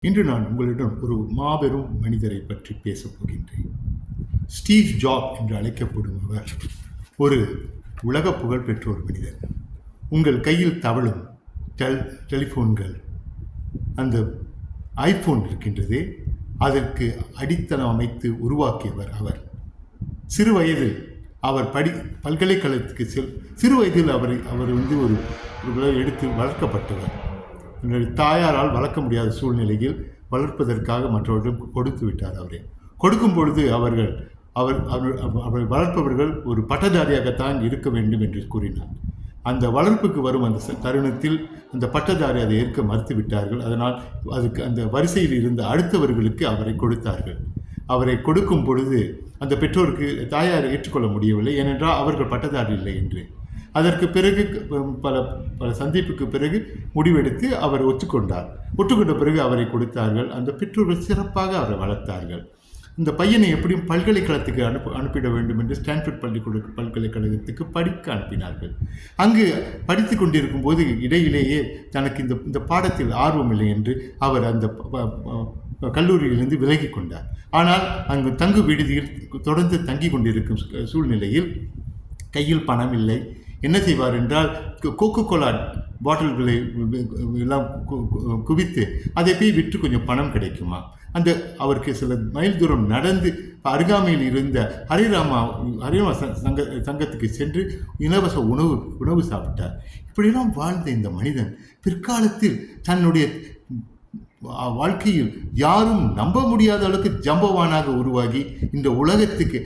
இன்று நான் உங்களிடம் ஒரு மாபெரும் மனிதரை பற்றி பேசப் போகின்றேன். ஸ்டீவ் ஜாப் என்று அழைக்கப்படும் அவர் ஒரு உலக புகழ் பெற்ற ஒரு மனிதர். உங்கள் கையில் தவழும் டெலிஃபோன்கள், அந்த ஐபோன் இருக்கின்றது, அதற்கு அடித்தளம் அமைத்து உருவாக்கியவர் அவர். சிறு வயதில் அவர் பல்கலைக்கழகத்துக்கு சிறு வயதில் அவர் ஒரு எடுத்து வளர்க்கப்பட்டவர். தாயாரால் வளர்க்க முடியாத சூழ்நிலையில் வளர்ப்பதற்காக மற்றவர்களும் கொடுத்து விட்டார். அவரை கொடுக்கும் பொழுது அவரை வளர்ப்பவர்கள் ஒரு பட்டதாரியாகத்தான் இருக்க வேண்டும் என்று கூறினார். அந்த வளர்ப்புக்கு வரும் அந்த தருணத்தில் அந்த பட்டதாரி அதை ஏற்க மறுத்து விட்டார்கள். அதனால் அதுக்கு அந்த வரிசையில் இருந்த அடுத்தவர்களுக்கு அவரை கொடுத்தார்கள். அவரை கொடுக்கும் பொழுது அந்த பெற்றோருக்கு தாயார் ஏற்றுக்கொள்ள முடியவில்லை, ஏனென்றால் அவர்கள் பட்டதாரி இல்லை என்று. அதற்கு பிறகு பல சந்திப்புக்கு பிறகு முடிவெடுத்து அவர் ஒற்றுக்கொண்ட பிறகு அவரை கொடுத்தார்கள். அந்த பெற்றோர்கள் சிறப்பாக அவரை வளர்த்தார்கள். இந்த பையனை எப்படியும் பல்கலைக்கழகத்துக்கு அனுப்பிட வேண்டும் என்று ஸ்டான்ஃபோர்ட் பல்கலைக்கழகத்துக்கு படிக்க அனுப்பினார்கள். அங்கு படித்து கொண்டிருக்கும் போது இடையிலேயே தனக்கு இந்த பாடத்தில் ஆர்வம் இல்லை என்று அவர் அந்த கல்லூரியிலிருந்து விலகி கொண்டார். ஆனால் அங்கு தங்கு விடுதியில் தொடர்ந்து தங்கி கொண்டிருக்கும் சூழ்நிலையில் கையில் பணம் இல்லை. என்ன செய்வார் என்றால், கோகோ கோலா பாட்டில்களை எல்லாம் குவித்து அதை போய் விற்று கொஞ்சம் பணம் கிடைக்குமா, அவருக்கு சில மைல் தூரம் நடந்து அருகாமையில் இருந்த ஹரிராமா சங்கத்துக்கு சென்று இலவச உணவு சாப்பிட்டார். இப்படியெல்லாம் வாழ்ந்த இந்த மனிதன் பிற்காலத்தில் தன்னுடைய வாழ்க்கையில் யாரும் நம்ப முடியாத அளவுக்கு ஜம்பவானாக உருவாகி இந்த உலகத்துக்கு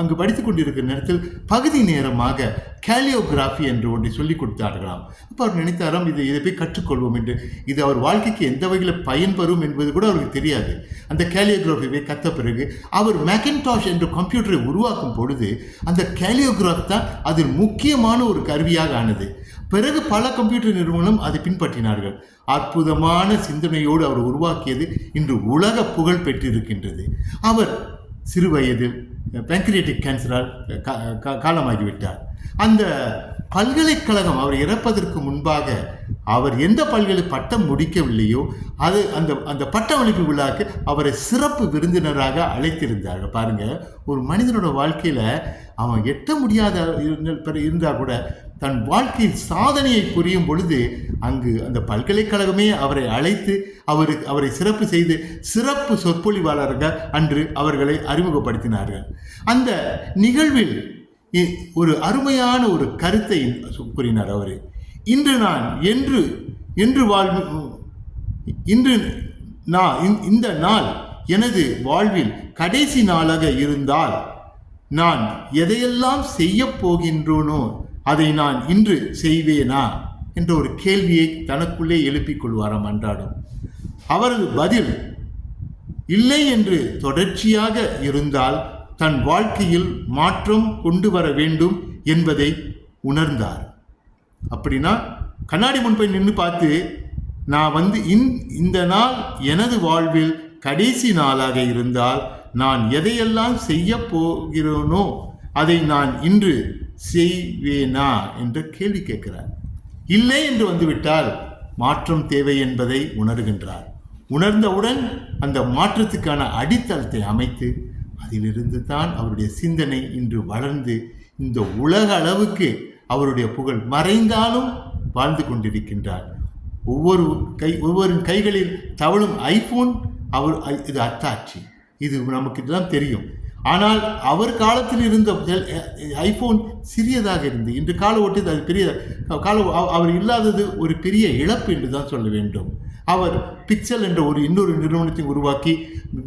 அங்கு படித்து கொண்டிருக்கிற நேரத்தில் பகுதி நேரமாக கேலியோகிராஃபி என்று ஒன்றை சொல்லிக் கொடுத்தார்களாம். அப்போ அவர் நினைத்தாராம், இதை போய் கற்றுக்கொள்வோம் என்று. இது அவர் வாழ்க்கைக்கு எந்த வகையில் பயன்பெறும் என்பது கூட அவருக்கு தெரியாது. அந்த கேலியோகிராஃபியை கற்ற பிறகு அவர் மேக்கின்டாஷ் என்ற கம்ப்யூட்டரை உருவாக்கும் பொழுது அந்த கேலியோகிராஃப் தான் அதில் முக்கியமான ஒரு கருவியாக ஆனது. பிறகு பல கம்ப்யூட்டர் நிறுவனம் அதை பின்பற்றினார்கள். அற்புதமான சிந்தனையோடு அவர் உருவாக்கியது இன்று உலக புகழ் பெற்றிருக்கின்றது. அவர் சிறு வயதில் பேங்க்ரியாட்டிக் கேன்சரால் காலமாகிவிட்டார். அந்த பல்கலைக்கழகம் அவர் இறப்பதற்கு முன்பாக அவர் எந்த பட்டம் முடிக்கவில்லையோ அந்த பட்டமளிப்பு விழாக்கு அவரை சிறப்பு விருந்தினராக அழைத்திருந்தார்கள். பாருங்க, ஒரு மனிதனோட வாழ்க்கையில அவன் எட்ட முடியாத இருந்தால் கூட தன் வாழ்க்கையில் சாதனையை புரியும் பொழுது அங்கு அந்த பல்கலைக்கழகமே அவரை அழைத்து அவரை சிறப்பு செய்து சிறப்பு சொற்பொழிவாளர்கள் அன்று அவர்களை அறிமுகப்படுத்தினார்கள். அந்த நிகழ்வில் ஒரு அருமையான ஒரு கருத்தை கூறினார் அவர். இந்த நாள் எனது வாழ்வில் கடைசி நாளாக இருந்தால் நான் எதையெல்லாம் செய்ய போகின்றோனோ அதை நான் இன்று செய்வேனா என்ற ஒரு கேள்வியை தனக்குள்ளே எழுப்பிக் கொள்வாராம் அன்றாடம். அவரது பதில் இல்லை என்று தொடர்ச்சியாக இருந்தால் தன் வாழ்க்கையில் மாற்றம் கொண்டு வர வேண்டும் என்பதை உணர்ந்தார். அப்படின்னா கண்ணாடி முன்பை நின்று பார்த்து, நான் இந்த நாள் எனது வாழ்வில் கடைசி நாளாக இருந்தால் நான் எதையெல்லாம் செய்ய போகிறேனோ அதை நான் இன்று செய்வேனா என்ற கேள்வி கேட்கிறார். இல்லை என்று வந்துவிட்டால் மாற்றம் தேவை என்பதை உணர்கின்றார். உணர்ந்தவுடன் அந்த மாற்றத்துக்கான அடித்தளத்தை அமைத்து அதிலிருந்து தான் அவருடைய சிந்தனை இன்று வளர்ந்து இந்த உலக அளவுக்கு அவருடைய புகழ் மறைந்தாலும் வாழ்ந்து கொண்டிருக்கின்றார். ஒவ்வொரு கைகளில் தவழும் ஐபோன் இது அத்தாட்சி, இது நமக்கு இதெல்லாம் தெரியும். ஆனால் அவர் காலத்தில் இருந்த ஐபோன் சிறியதாக இருந்து இன்று கால ஓட்டத்தில் அது பெரிய அவர் இல்லாதது ஒரு பெரிய இழப்பு என்று தான் சொல்ல வேண்டும். அவர் பிக்சல் என்ற இன்னொரு நிறுவனத்தை உருவாக்கி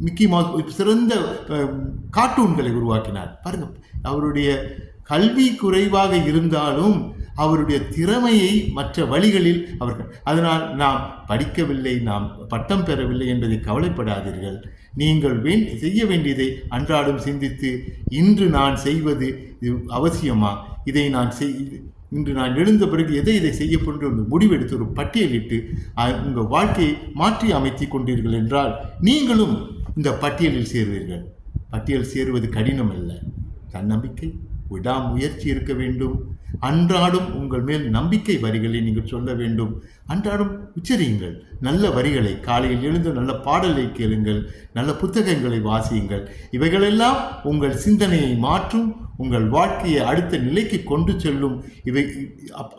மிக்கி மவுஸ் சிறந்த கார்ட்டூன்களை உருவாக்கினார். பாருங்க, அவருடைய கல்வி குறைவாக இருந்தாலும் அவருடைய திறமையை மற்ற வழிகளில் அதனால் நாம் படிக்கவில்லை, நாம் பட்டம் பெறவில்லை என்பதை கவலைப்படாதீர்கள். நீங்கள் செய்ய வேண்டியதை அன்றாடம் சிந்தித்து, இன்று நான் செய்வது அவசியமா, இன்று நான் எழுந்த பிறகு இதை செய்ய போன்ற ஒரு முடிவெடுத்து ஒரு பட்டியலிட்டு உங்கள் வாழ்க்கையை மாற்றி அமைத்து கொண்டீர்கள் என்றால் நீங்களும் இந்த பட்டியலில் சேருவீர்கள். பட்டியல் சேருவது கடினம் அல்ல. தன்னம்பிக்கை, விடாமுயற்சி இருக்க வேண்டும். அன்றாடம் உங்கள் மேல் நம்பிக்கை வரிகளை நீங்கள் சொல்ல வேண்டும். அன்றாடம் உச்சரியுங்கள் நல்ல வரிகளை. காலையில் எழுந்து நல்ல பாடலை கேளுங்கள், நல்ல புத்தகங்களை வாசியுங்கள். இவைகளெல்லாம் உங்கள் சிந்தனையை மாற்றும், உங்கள் வாழ்க்கையை அடுத்த நிலைக்கு கொண்டு செல்லும்.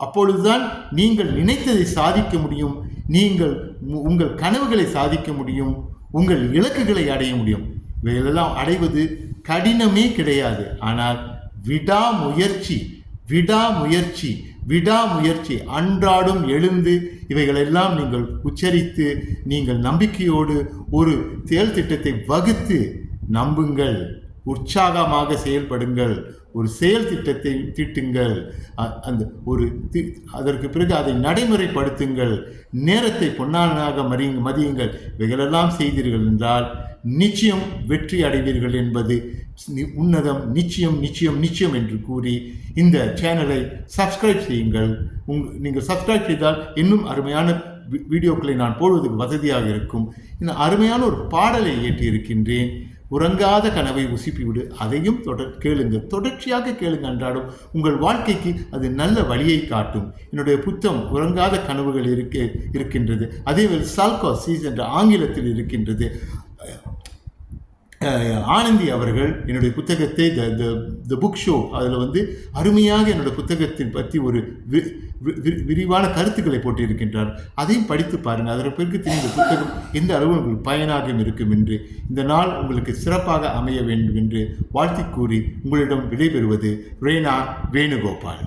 அப்பொழுதுதான் நீங்கள் நினைத்ததை சாதிக்க முடியும், நீங்கள் உங்கள் கனவுகளை சாதிக்க முடியும், உங்கள் இலக்குகளை அடைய முடியும். இவைகளெல்லாம் அடைவது கடினமே கிடையாது. ஆனால் விடாமுயற்சி விடாமுயற்சி விடாமுயற்சி அன்றாடம் எழுந்து இவைகளெல்லாம் நீங்கள் உச்சரித்து நீங்கள் நம்பிக்கையோடு ஒரு செயல் திட்டத்தை வகுத்து நம்புங்கள், உற்சாகமாக செயல்படுங்கள், ஒரு செயல் திட்டத்தை தீட்டுங்கள், அதற்கு பிறகு அதை நடைமுறைப்படுத்துங்கள், நேரத்தை பொன்னானாக மதியுங்கள். இவைகளெல்லாம் செய்தீர்கள் என்றால் நிச்சயம் வெற்றி அடைவீர்கள் என்பது உன்னதம். நிச்சயம் நிச்சயம் நிச்சயம் என்று கூறி இந்த சேனலை சப்ஸ்கிரைப் செய்யுங்கள். நீங்கள் சப்ஸ்கிரைப் செய்தால் இன்னும் அருமையான வீடியோக்களை நான் போடுவதற்கு வசதியாக இருக்கும். இன்னும் அருமையான ஒரு பாடலை ஏற்றியிருக்கின்றேன். உறங்காத கனவை உசுப்பிவிடு. அதையும் கேளுங்கள், தொடர்ச்சியாக கேளுங்க. அன்றாடும் உங்கள் வாழ்க்கைக்கு அது நல்ல வழியை காட்டும். என்னுடைய புத்தகம் உறங்காத கனவுகள் இருக்கின்றது. அதேவேளை சால்காசிஸ் என்ற ஆங்கிலத்தில் இருக்கின்றது. ஆனந்தி அவர்கள் என்னுடைய புத்தகத்தை த புக் ஷோ அதில் அருமையாக என்னுடைய புத்தகத்தின் பற்றி ஒரு விரிவான கருத்துக்களை போட்டிருக்கின்றார். அதையும் படித்து பாருங்கள். அதற்கு பிறகு இந்த புத்தகம் எந்த அளவு உங்களுக்கு பயனாக இருக்கும் என்று, இந்த நாள் உங்களுக்கு சிறப்பாக அமைய வேண்டும் என்று வாழ்த்தி கூறி உங்களிடம் விடைபெறுவது ரேனா வேணுகோபால்.